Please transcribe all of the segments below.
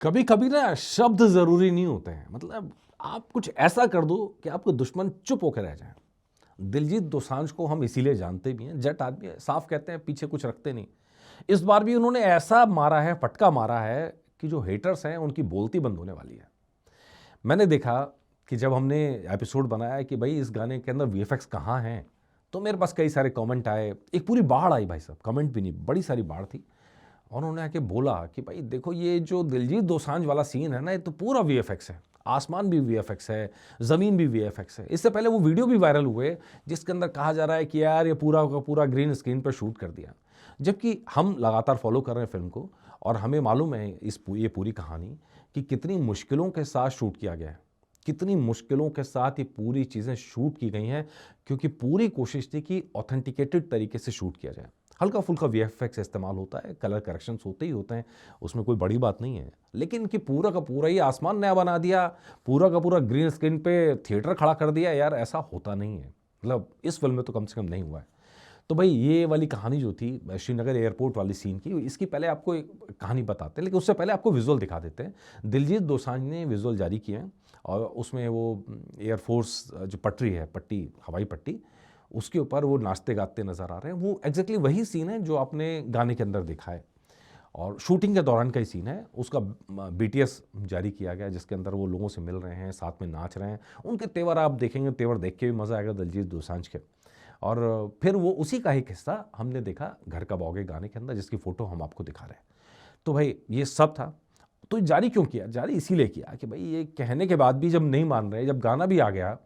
कभी कभी ना शब्द जरूरी नहीं होते हैं। मतलब आप कुछ ऐसा कर दो कि आपको दुश्मन चुप होकर रह जाए। दिलजीत दोसांझ को हम इसीलिए जानते भी हैं, जट आदमी है, साफ कहते हैं, पीछे कुछ रखते नहीं। इस बार भी उन्होंने ऐसा मारा है, फटका मारा है कि जो हेटर्स हैं उनकी बोलती बंद होने वाली है। मैंने देखा कि जब हमने एपिसोड बनाया कि भाई इस गाने के अंदर वीएफएक्स कहाँ हैं, तो मेरे पास कई सारे कमेंट आए, एक पूरी बाढ़ आई भाई साहब, कमेंट भी नहीं, बड़ी सारी बाढ़ थी। और उन्होंने आके बोला कि भाई देखो ये जो दिलजीत दोसांझ वाला सीन है ना, ये तो पूरा वीएफएक्स है, आसमान भी वीएफएक्स है, ज़मीन भी वीएफएक्स है। इससे पहले वो वीडियो भी वायरल हुए जिसके अंदर कहा जा रहा है कि यार ये पूरा का पूरा ग्रीन स्क्रीन पर शूट कर दिया। जबकि हम लगातार फॉलो कर रहे हैं फिल्म को और हमें मालूम है ये पूरी कहानी कि कितनी मुश्किलों के साथ शूट किया गया है, कितनी मुश्किलों के साथ ये पूरी चीज़ें शूट की गई हैं, क्योंकि पूरी कोशिश थी कि ऑथेंटिकेटेड तरीके से शूट किया जाए। हल्का फुल्का वीएफएक्स इस्तेमाल होता है, कलर करेक्शंस होते ही होते हैं, उसमें कोई बड़ी बात नहीं है। लेकिन कि पूरा का पूरा ही आसमान नया बना दिया, पूरा का पूरा ग्रीन स्क्रीन पे थिएटर खड़ा कर दिया, यार ऐसा होता नहीं है। मतलब इस फिल्म में तो कम से कम नहीं हुआ है। तो भाई ये वाली कहानी जो थी श्रीनगर एयरपोर्ट वाली सीन की, इसकी पहले आपको एक कहानी बताते हैं, लेकिन उससे पहले आपको विजुअल दिखा देते हैं। दिलजीत दोसांझ ने विजुअल जारी किए हैं और उसमें वो एयरफोर्स जो पटरी है, पट्टी, हवाई पट्टी, उसके ऊपर वो नाचते गाते नज़र आ रहे हैं। वो एग्जैक्टली वही सीन है जो आपने गाने के अंदर देखा है और शूटिंग के दौरान का ही सीन है। उसका बीटीएस जारी किया गया जिसके अंदर वो लोगों से मिल रहे हैं, साथ में नाच रहे हैं। उनके तेवर आप देखेंगे, तेवर देख के भी मज़ा आएगा दिलजीत दोसांझ के। और फिर वो उसी का एक हिस्सा हमने देखा घर कब आओगे गाने के अंदर, जिसकी फ़ोटो हम आपको दिखा रहे हैं। तो भाई ये सब था। तो जारी क्यों किया? जारी इसीलिए किया कि भाई ये कहने के बाद भी जब नहीं मान रहे, जब गाना भी आ गया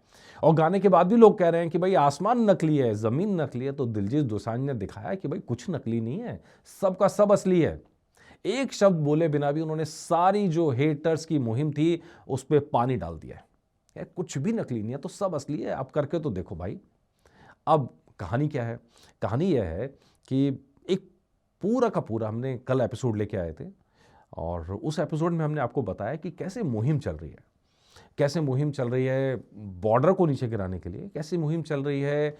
और गाने के बाद भी लोग कह रहे हैं कि भाई आसमान नकली है, ज़मीन नकली है, तो दिलजीत दोसांझ ने दिखाया कि भाई कुछ नकली नहीं है, सबका सब असली है। एक शब्द बोले बिना भी उन्होंने सारी जो हेटर्स की मुहिम थी उस पर पानी डाल दिया है। यार कुछ भी नकली नहीं है, तो सब असली है, आप करके तो देखो भाई। अब कहानी क्या है? कहानी यह है कि एक पूरा का पूरा हमने कल एपिसोड लेके आए थे और उस एपिसोड में हमने आपको बताया कि कैसे मुहिम चल रही है, कैसे मुहिम चल रही है बॉर्डर को नीचे गिराने के लिए, कैसे मुहिम चल रही है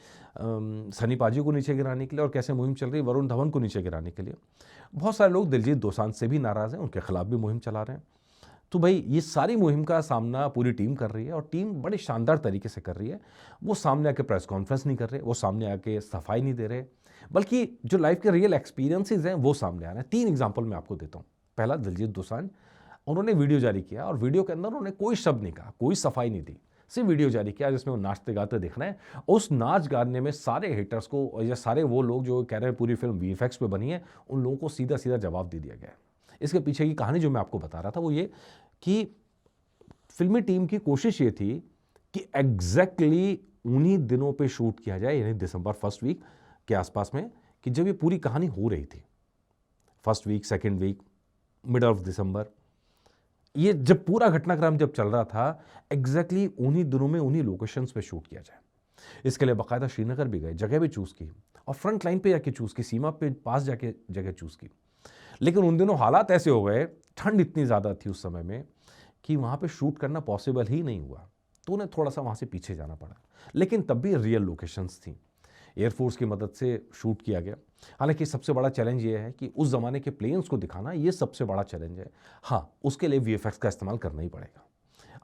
सनी पाजी को नीचे गिराने के लिए, और कैसे मुहिम चल रही है वरुण धवन को नीचे गिराने के लिए। बहुत सारे लोग दिलजीत दोसांझ से भी नाराज़ हैं, उनके खिलाफ भी मुहिम चला रहे हैं। तो भाई ये सारी मुहिम का सामना पूरी टीम कर रही है और टीम बड़े शानदार तरीके से कर रही है। वो सामने आके प्रेस कॉन्फ्रेंस नहीं कर रहे, वो सामने आके सफाई नहीं दे रहे, बल्कि जो लाइफ के रियल एक्सपीरियंसेस हैं वो सामने आ रहे हैं। 3 एग्जांपल मैं आपको देता हूँ। पहला, दिलजीत दोसांझ, उन्होंने वीडियो जारी किया और वीडियो के अंदर उन्होंने कोई शब्द नहीं कहा, कोई सफाई नहीं दी, सिर्फ वीडियो जारी किया जिसमें वो नाचते गाते दिख रहे हैं। उस नाच गाने में सारे हेटर्स को या सारे वो लोग जो कह रहे हैं पूरी फिल्म वीएफएक्स पे बनी है, उन लोगों को सीधा सीधा जवाब दे दिया गया है। इसके पीछे की कहानी जो मैं आपको बता रहा था वो ये कि फिल्मी टीम की कोशिश ये थी कि एग्जैक्टली उन्हीं दिनों पे शूट किया जाए, यानी दिसंबर फर्स्ट वीक के आसपास में, कि जब ये पूरी कहानी हो रही थी। First week, second week, mid of December, ये जब पूरा घटनाक्रम जब चल रहा था, एग्जैक्टली उन्हीं दिनों में उन्हीं लोकेशंस पे शूट किया जाए। इसके लिए बाकायदा श्रीनगर भी गए, जगह भी चूज की और फ्रंट लाइन पे जाके चूज की, सीमा पे पास जाके जगह चूज की। लेकिन उन दिनों हालात ऐसे हो गए, ठंड इतनी ज़्यादा थी उस समय में कि वहाँ पे शूट करना पॉसिबल ही नहीं हुआ, तो उन्हें थोड़ा सा वहाँ से पीछे जाना पड़ा। लेकिन तब भी रियल लोकेशंस थी, एयरफोर्स की मदद से शूट किया गया। हालांकि सबसे बड़ा चैलेंज ये है कि उस ज़माने के प्लेन्स को दिखाना, ये सबसे बड़ा चैलेंज है। हाँ, उसके लिए वीएफएक्स का इस्तेमाल करना ही पड़ेगा।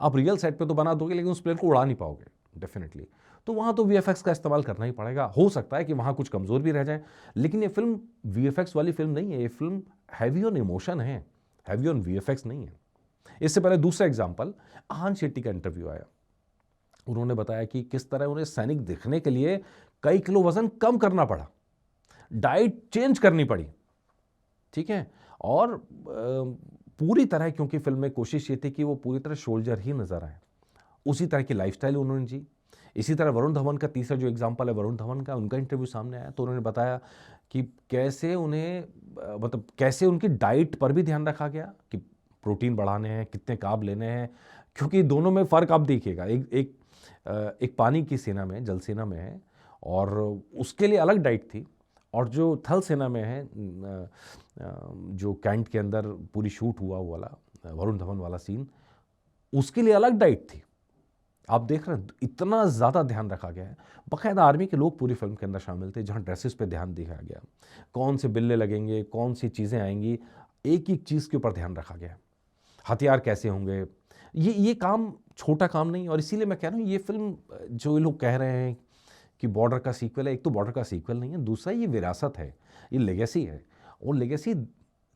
आप रियल सेट पे तो बना दोगे लेकिन उस प्लेन को उड़ा नहीं पाओगे डेफिनेटली, तो वहाँ तो वीएफएक्स का इस्तेमाल करना ही पड़ेगा। हो सकता है कि वहाँ कुछ कमज़ोर भी रह जाए, लेकिन ये फिल्म वीएफएक्स वाली फिल्म नहीं है, ये फिल्म हैवी ऑन इमोशन है, हैवी ऑन वीएफएक्स नहीं है। इससे पहले दूसरा एग्जाम्पल, आहान शेट्टी का इंटरव्यू आया। उन्होंने बताया कि किस तरह उन्हें सैनिक दिखने के लिए कई किलो वजन कम करना पड़ा, डाइट चेंज करनी पड़ी, ठीक है, और पूरी तरह, क्योंकि फिल्म में कोशिश ये थी कि वो पूरी तरह सोल्जर ही नजर आए, उसी तरह की लाइफस्टाइल उन्होंने जी। इसी तरह वरुण धवन का तीसरा जो एग्जांपल है, वरुण धवन का, उनका इंटरव्यू सामने आया तो उन्होंने बताया कि कैसे उन्हें मतलब कैसे उनकी डाइट पर भी ध्यान रखा गया कि प्रोटीन बढ़ाने हैं, कितने कार्ब लेने हैं, क्योंकि दोनों में फ़र्क आप देखिएगा। एक पानी की सेना में, जल सेना में है और उसके लिए अलग डाइट थी, और जो थल सेना में है, जो कैंट के अंदर पूरी शूट हुआ वो वाला वरुण धवन वाला सीन, उसके लिए अलग डाइट थी। आप देख रहे हैं इतना ज़्यादा ध्यान रखा गया है। बाकायदा आर्मी के लोग पूरी फिल्म के अंदर शामिल थे, जहाँ ड्रेसेस पे ध्यान दिया गया, कौन से बिल्ले लगेंगे, कौन सी चीज़ें आएंगी, एक एक चीज़ के ऊपर ध्यान रखा गया। हथियार कैसे होंगे, ये काम छोटा काम नहीं। और इसीलिए मैं कह रहा हूँ ये फिल्म, जो ये लोग कह रहे हैं कि बॉर्डर का सीक्वल है, एक तो बॉर्डर का सीक्वल नहीं है, दूसरा ये विरासत है, ये लेगेसी है। और लेगेसी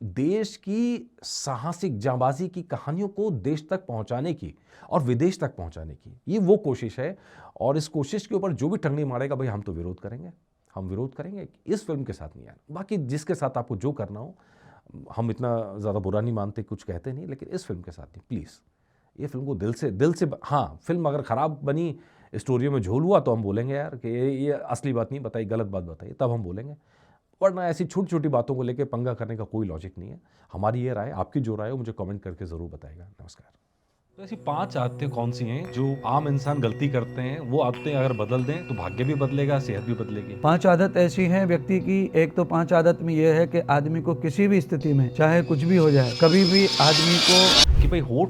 देश की साहसिक जांबाजी की कहानियों को देश तक पहुंचाने की और विदेश तक पहुंचाने की, ये वो कोशिश है। और इस कोशिश के ऊपर जो भी टंगनी मारेगा भाई, हम तो विरोध करेंगे, हम विरोध करेंगे। इस फिल्म के साथ नहीं यार, बाकी जिसके साथ आपको जो करना हो, हम इतना ज़्यादा बुरा नहीं मानते, कुछ कहते नहीं, लेकिन इस फिल्म के साथ नहीं प्लीज़। ये फिल्म को दिल से हाँ, फिल्म अगर ख़राब बनी, स्टोरियों में झोल हुआ, तो हम बोलेंगे यार कि ये असली बात नहीं बताई, गलत बात बताई, तब हम बोलेंगे। वरना ऐसी छोटी छोटी बातों को लेकर पंगा करने का कोई लॉजिक नहीं है। हमारी ये राय, आपकी जो राय हो मुझे कमेंट करके ज़रूर बताएगा। नमस्कार। तो ऐसी 5 आदतें कौन सी हैं जो आम इंसान गलती करते हैं, वो आदतें अगर बदल दें तो भाग्य भी बदलेगा, सेहत भी बदलेगी? 5 आदत ऐसी हैं व्यक्ति की। एक तो 5 आदत में यह है कि आदमी को किसी भी स्थिति में चाहे कुछ भी हो जाए, कभी भी आदमी को कि भाई होठ